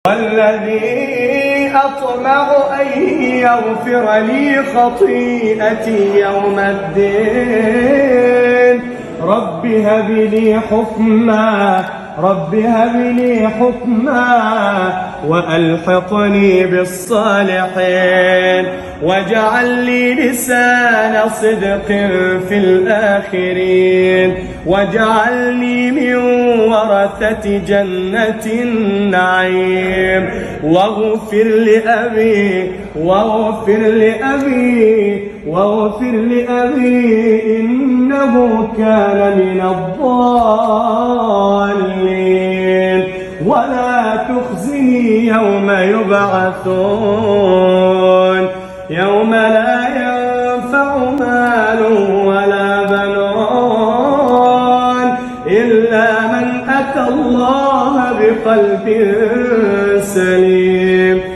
والذي أطمع أن يغفر لي خطيئتي يوم الدين رب هب لي حكما وألحقني بالصالحين واجعل لي لسان صدق في الآخرين واجعلني من ورثة جنة النعيم واغفر لأبي إنه كان من الضالين ولا تخزني يوم يبعثون يوم لا ينفع مال ولا بنون إلا من أتى الله بقلب سليم.